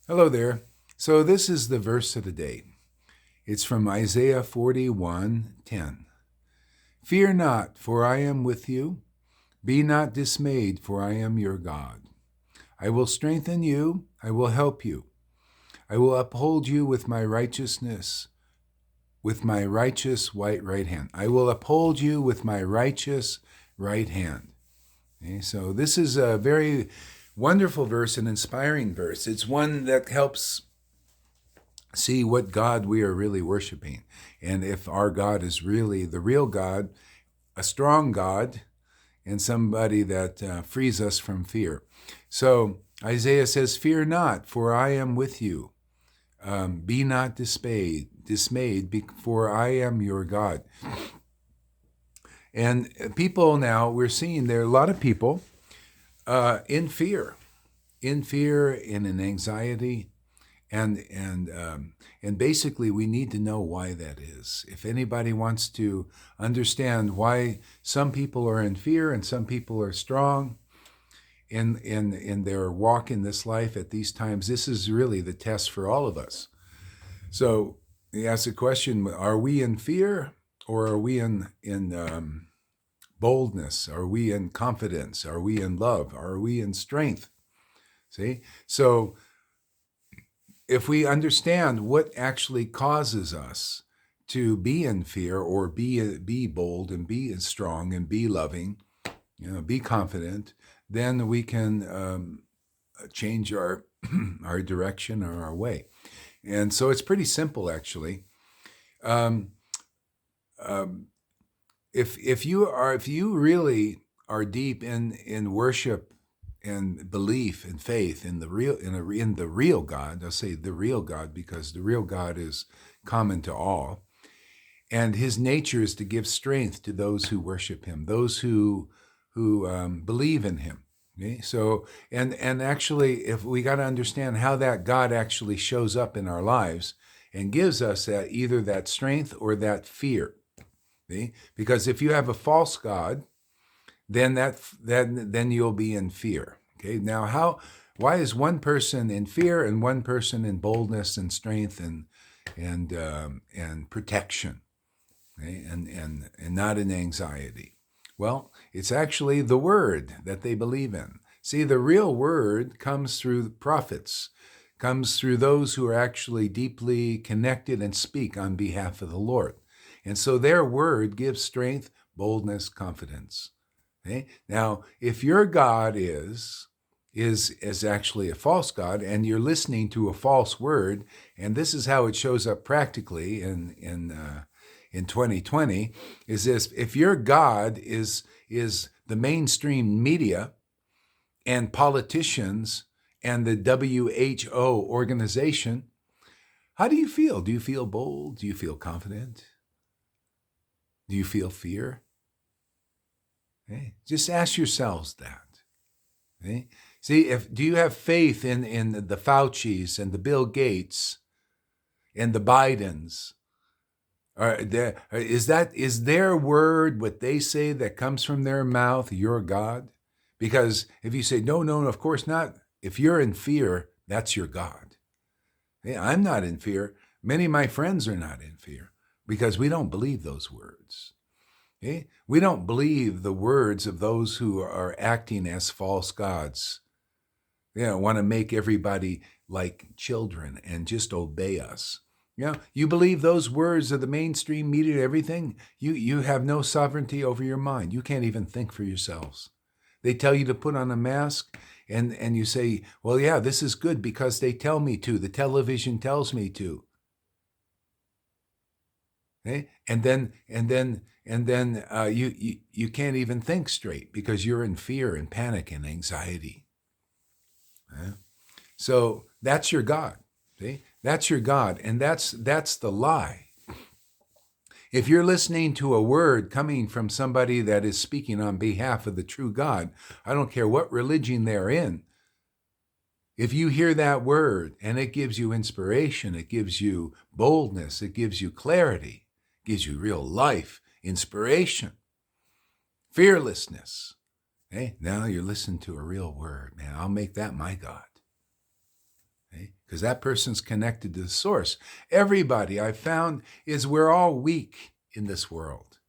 Hello there. So this is the verse of the day. It's from Isaiah 41:10. Fear not, for I am with you. Be not dismayed, for I am your God. I will strengthen you. I will help you. I will uphold you with my righteousness, with my righteous white right hand. I will uphold you with my righteous right hand. Okay, so this is a very wonderful verse, an inspiring verse. It's one that helps see what God we are really worshiping. And if our God is really the real God, a strong God, and somebody that frees us from fear. So Isaiah says, Fear not, for I am with you. Be not dismayed, for I am your God. And people now, we're seeing there are a lot of people in fear, and in anxiety, and basically we need to know why that is. If anybody wants to understand why some people are in fear and some people are strong in their walk in this life at these times, this is really the test for all of us. So you ask the question: Are we in fear, or are we in boldness? Are we in confidence? Are we in love? Are we in strength? See, so if we understand what actually causes us to be in fear, or be bold and be strong and be loving, be confident, then we can change our our direction or our way. And so it's pretty simple, actually. Um, um, if you really are deep in worship and belief and faith in the real God, I'll say the real God because the real God is common to all, and His nature is to give strength to those who worship Him, those who believe in Him. Okay? So and actually, if we got to understand how that God actually shows up in our lives and gives us either that strength or that fear. Okay? Because if you have a false God, then then you'll be in fear. Okay. Now, why is one person in fear and one person in boldness and strength and protection, okay? and not in anxiety? Well, it's actually the word that they believe in. See, the real word comes through prophets, comes through those who are actually deeply connected and speak on behalf of the Lord. And so their word gives strength, boldness, confidence. Okay? Now, if your God is actually a false God, and you're listening to a false word, and this is how it shows up practically in 2020, is this: if your God is the mainstream media and politicians and the WHO organization, how do you feel? Do you feel bold? Do you feel confident? Do you feel fear? Okay? Just ask yourselves that. Okay? See, do you have faith in the Faucis and the Bill Gates and the Bidens? Is their word, what they say that comes from their mouth, your God? Because if you say no, no, of course not. If you're in fear, that's your God. Hey, I'm not in fear. Many of my friends are not in fear because we don't believe those words. Okay? We don't believe the words of those who are acting as false gods. Want to make everybody like children and just obey us. You believe those words of the mainstream media, everything. You have no sovereignty over your mind. You can't even think for yourselves. They tell you to put on a mask, and you say, well, yeah, this is good because they tell me to. The television tells me to. Okay? And then you can't even think straight because you're in fear and panic and anxiety. So that's your God. See? That's your God, and that's the lie. If you're listening to a word coming from somebody that is speaking on behalf of the true God, I don't care what religion they're in, if you hear that word and it gives you inspiration, it gives you boldness, it gives you clarity, it gives you real life, inspiration, fearlessness, hey, now you're listening to a real word, man. I'll make that my God. because that person's connected to the source. Everybody, I've found, is we're all weak in this world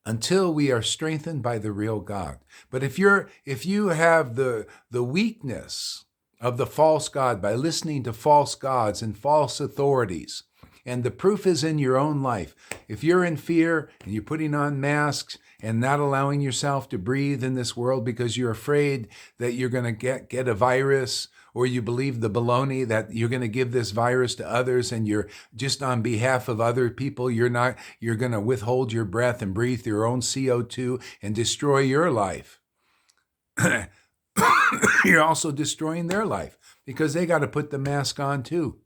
until we are strengthened by the real God. But if you have the weakness of the false God by listening to false gods and false authorities, and the proof is in your own life. If you're in fear and you're putting on masks and not allowing yourself to breathe in this world because you're afraid that you're going to get a virus, or you believe the baloney that you're going to give this virus to others, and you're just on behalf of other people, you're going to withhold your breath and breathe your own CO2 and destroy your life. You're also destroying their life because they got to put the mask on too.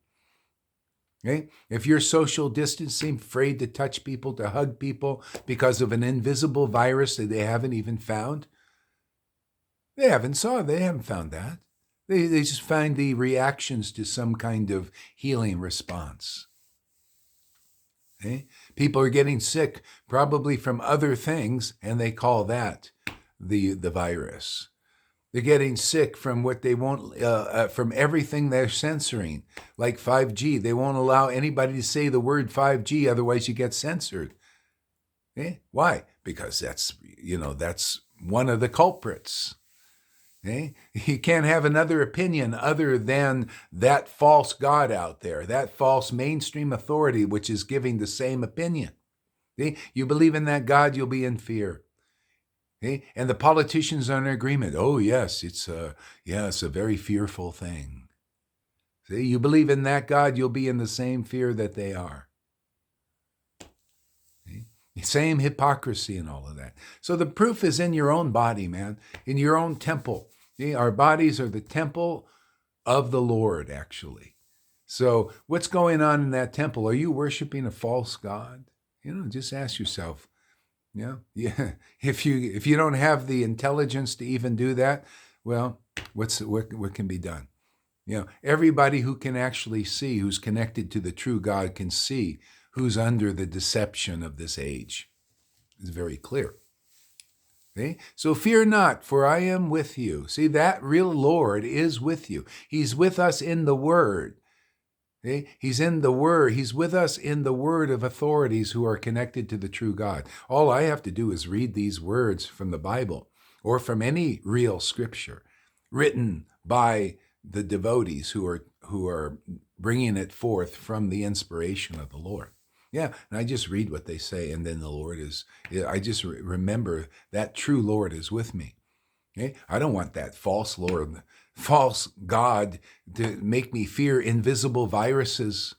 Okay? If you're social distancing, afraid to touch people, to hug people because of an invisible virus that they haven't even found, they haven't found that. They just find the reactions to some kind of healing response. Okay? People are getting sick probably from other things, and they call that the virus. They're getting sick from what they won't, from everything they're censoring, like 5G. They won't allow anybody to say the word 5G, otherwise you get censored. Okay? Why? Because that's one of the culprits. Okay? You can't have another opinion other than that false God out there, that false mainstream authority, which is giving the same opinion. Okay? You believe in that God, you'll be in fear. Okay? And the politicians are in agreement. Oh, yes, it's a very fearful thing. See, you believe in that God, you'll be in the same fear that they are. Okay? Same hypocrisy and all of that. So the proof is in your own body, man, in your own temple. Okay? Our bodies are the temple of the Lord, actually. So what's going on in that temple? Are you worshiping a false God? Just ask yourself. Yeah. If you don't have the intelligence to even do that, well, what can be done? Everybody who can actually see, who's connected to the true God, can see who's under the deception of this age. It's very clear. Okay? So fear not, for I am with you. See, that real Lord is with you. He's with us in the Word. Okay? He's in the Word. He's with us in the Word of authorities who are connected to the true God. All I have to do is read these words from the Bible or from any real scripture written by the devotees who are bringing it forth from the inspiration of the Lord. Yeah, and I just read what they say, and then the Lord I just remember that true Lord is with me. Okay? I don't want that false Lord, false God to make me fear invisible viruses.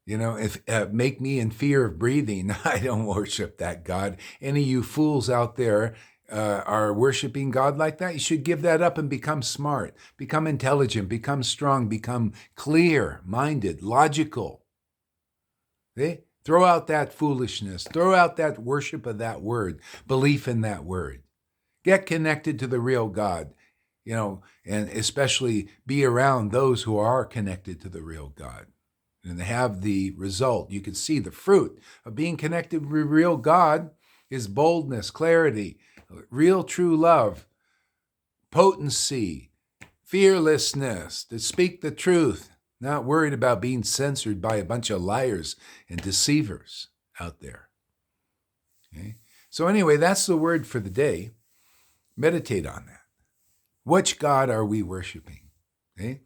Make me in fear of breathing. I don't worship that God. Any of you fools out there are worshiping God like that, you should give that up and become smart, become intelligent, become strong, become clear-minded, logical. Okay? Throw out that foolishness. Throw out that worship of that word, belief in that word. Get connected to the real God, and especially be around those who are connected to the real God and have the result. You can see the fruit of being connected with real God is boldness, clarity, real true love, potency, fearlessness, to speak the truth, not worried about being censored by a bunch of liars and deceivers out there. Okay? So anyway, that's the word for the day. Meditate on that. Which God are we worshiping? Okay?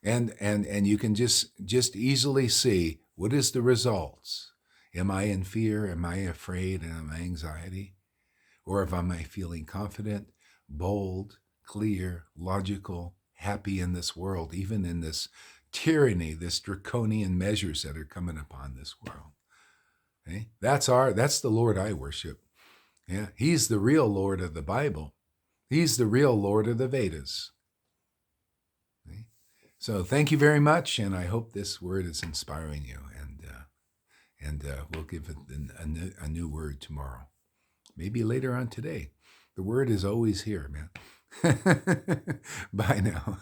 And you can just easily see what is the results. Am I in fear? Am I afraid? Am I anxiety? Or am I feeling confident, bold, clear, logical, happy in this world, even in this tyranny, this draconian measures that are coming upon this world? Okay? That's the Lord I worship. Yeah, He's the real Lord of the Bible. He's the real Lord of the Vedas. Okay? So thank you very much, and I hope this word is inspiring you. And we'll give it a new word tomorrow. Maybe later on today. The word is always here, man. Bye now.